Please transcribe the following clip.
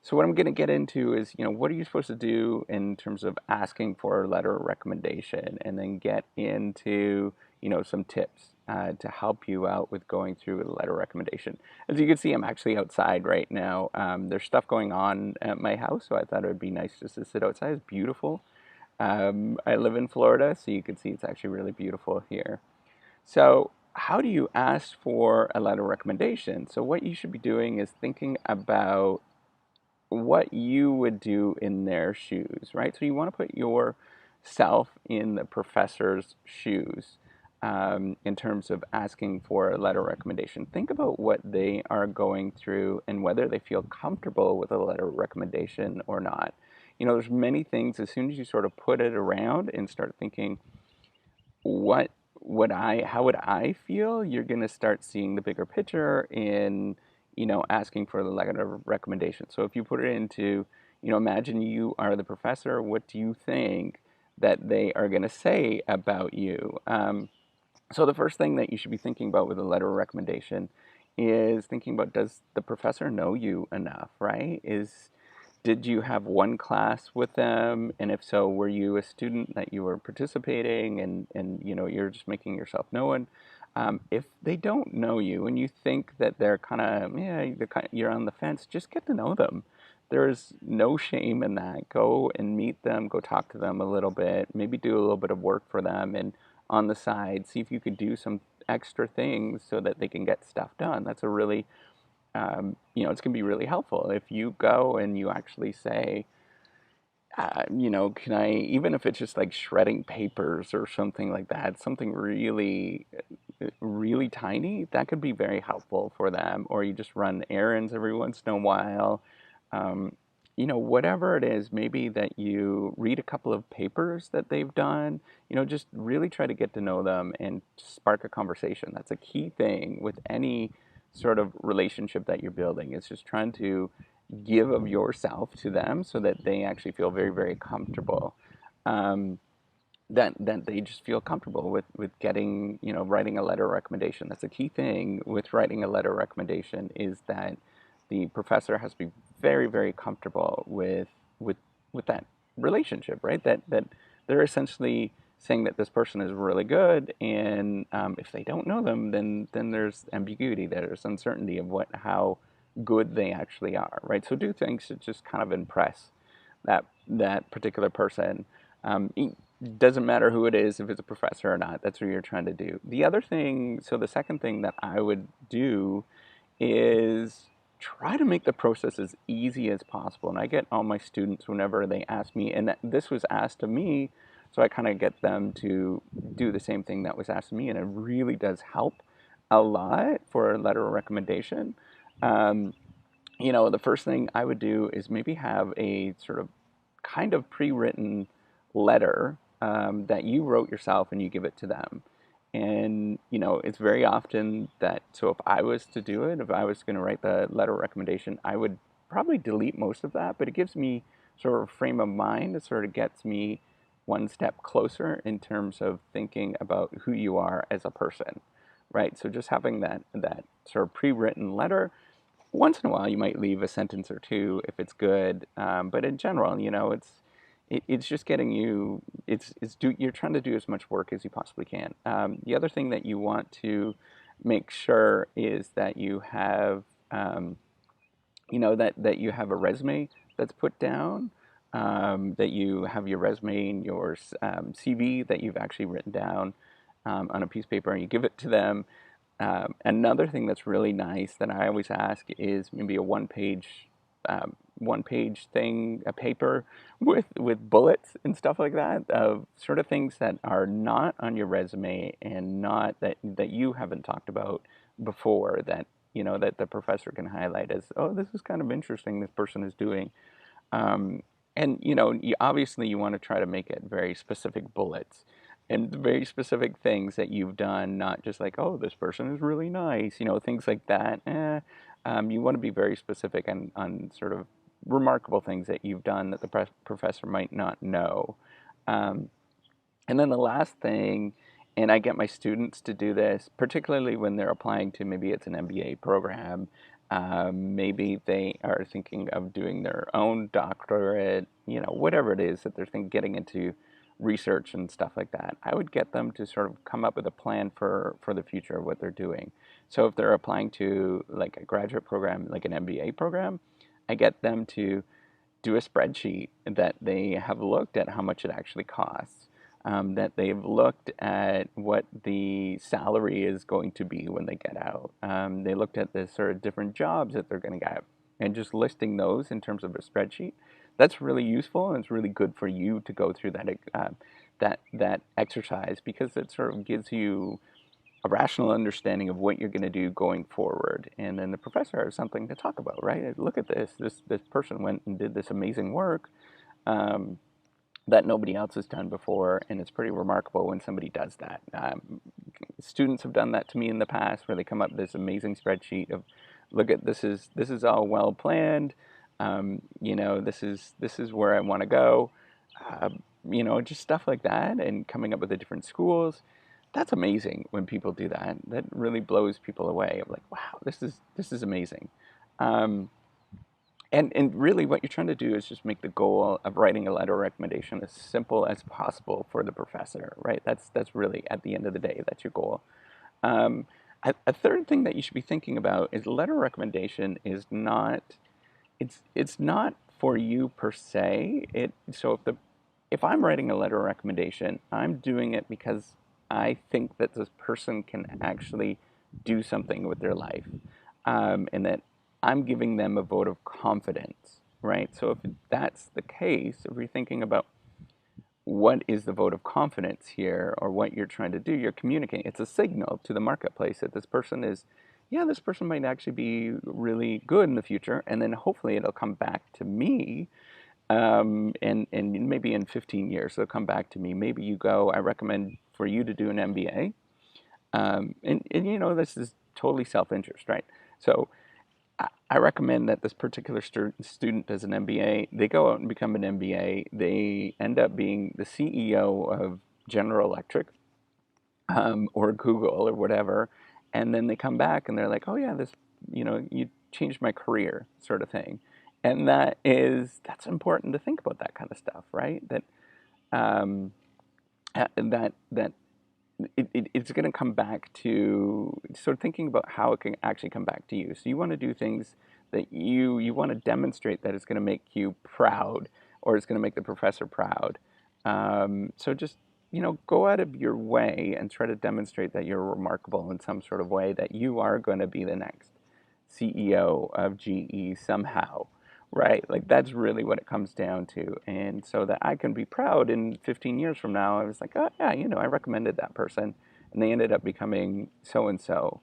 So what I'm going to get into is, what are you supposed to do in terms of asking for a letter of recommendation, and then get into, some tips to help you out with going through a letter recommendation. As you can see, I'm actually outside right now. There's stuff going on at my house, so I thought it would be nice just to sit outside. It's beautiful. I live in Florida, so you can see it's actually really beautiful here. So, how do you ask for a letter of recommendation? So, what you should be doing is thinking about what you would do in their shoes, right? So, you want to put yourself in the professor's shoes in terms of asking for a letter of recommendation. Think about what they are going through and whether they feel comfortable with a letter of recommendation or not. There's many things as soon as you sort of put it around and start thinking, what how would I feel? You're going to start seeing the bigger picture in, asking for the letter of recommendation. So if you put it into, imagine you are the professor, what do you think that they are going to say about you? So the first thing that you should be thinking about with a letter of recommendation is thinking about, does the professor know you enough, right? Did you have one class with them? And if so, were you a student that you were participating, and you're just making yourself known? If they don't know you and you think that they're kind of, yeah, you're on the fence, just get to know them. There's no shame in that. Go and meet them, go talk to them a little bit, maybe do a little bit of work for them, and on the side, see if you could do some extra things so that they can get stuff done. That's a really it's going to be really helpful if you go and you actually say, can I, even if it's just like shredding papers or something like that, something really, really tiny, that could be very helpful for them. Or you just run errands every once in a while. Um, whatever it is, maybe that you read a couple of papers that they've done, just really try to get to know them and spark a conversation. That's a key thing with any sort of relationship that you're building. It's just trying to give of yourself to them so that they actually feel very, very comfortable. Um, that they just feel comfortable with getting, writing a letter of recommendation. That's a key thing with writing a letter of recommendation, is that the professor has to be very, very comfortable with with that relationship, right? That they're essentially saying that this person is really good, and if they don't know them, then there's ambiguity, there's uncertainty of how good they actually are, right? So do things to just kind of impress that particular person. It doesn't matter who it is, if it's a professor or not. That's what you're trying to do. The other thing, so the second thing that I would do is try to make the process as easy as possible. And I get all my students whenever they ask me, and this was asked of me, so I kind of get them to do the same thing that was asked of me, and it really does help a lot for a letter of recommendation. Um, the first thing I would do is maybe have a sort of kind of pre-written letter that you wrote yourself and you give it to them. And, it's very often that, so if I was to do it, if I was going to write the letter of recommendation, I would probably delete most of that, but it gives me sort of a frame of mind. It sort of gets me one step closer in terms of thinking about who you are as a person, right? So just having that sort of pre-written letter. Once in a while, you might leave a sentence or two if it's good, but in general, it's just getting you. You're trying to do as much work as you possibly can. The other thing that you want to make sure is that you have, that you have a resume that's put down, that you have your resume and your CV that you've actually written down on a piece of paper, and you give it to them. Another thing that's really nice that I always ask is maybe a one page thing, a paper with bullets and stuff like that, of sort of things that are not on your resume and not that you haven't talked about before, that that the professor can highlight as, oh, this is kind of interesting, this person is doing. Um, and obviously you want to try to make it very specific bullets and very specific things that you've done, not just like, oh, this person is really nice, things like that. You want to be very specific on sort of remarkable things that you've done that the professor might not know. Um, and then the last thing, and I get my students to do this, particularly when they're applying to, maybe it's an MBA program, Maybe they are thinking of doing their own doctorate, whatever it is that they're thinking, getting into research and stuff like that. I would get them to sort of come up with a plan for the future of what they're doing. So if they're applying to like a graduate program, like an MBA program, I get them to do a spreadsheet that they have looked at how much it actually costs, that they've looked at what the salary is going to be when they get out. They looked at the sort of different jobs that they're going to get, and just listing those in terms of a spreadsheet. That's really useful, and it's really good for you to go through that exercise, because it sort of gives you a rational understanding of what you're going to do going forward. And then the professor has something to talk about, right? Look at this. This person went and did this amazing work um, that nobody else has done before, and it's pretty remarkable when somebody does that. Students have done that to me in the past, where they come up with this amazing spreadsheet of, look at this is all well planned. This is where I want to go. Uh, just stuff like that, and coming up with the different schools. That's amazing when people do that. That really blows people away. I'm like, wow, this is amazing. Um, and really, what you're trying to do is just make the goal of writing a letter of recommendation as simple as possible for the professor, right? That's really, at the end of the day, that's your goal. Um, a third thing that you should be thinking about is letter recommendation is not, it's not for you per se. If I'm writing a letter of recommendation, I'm doing it because I think that this person can actually do something with their life, and that I'm giving them a vote of confidence, right? So if that's the case, if you're thinking about what is the vote of confidence here, or what you're trying to do, you're communicating. It's a signal to the marketplace that this person is, yeah, this person might actually be really good in the future, and then hopefully it'll come back to me, and maybe in 15 years they'll come back to me. Maybe you go, I recommend for you to do an MBA, and this is totally self-interest, right? So I recommend that this particular student does an MBA. They go out and become an MBA. They end up being the CEO of General Electric, or Google or whatever, and then they come back and they're like, "Oh yeah, you changed my career," sort of thing. And that's important to think about that kind of stuff, right? Um, that it's going to come back to sort of thinking about how it can actually come back to you. So you want to do things that you want to demonstrate that it's going to make you proud, or it's going to make the professor proud. So just go out of your way and try to demonstrate that you're remarkable in some sort of way, that you are going to be the next CEO of GE somehow, right? Like that's really what it comes down to. And so that I can be proud in 15 years from now, I was like, oh yeah, I recommended that person and they ended up becoming so and so.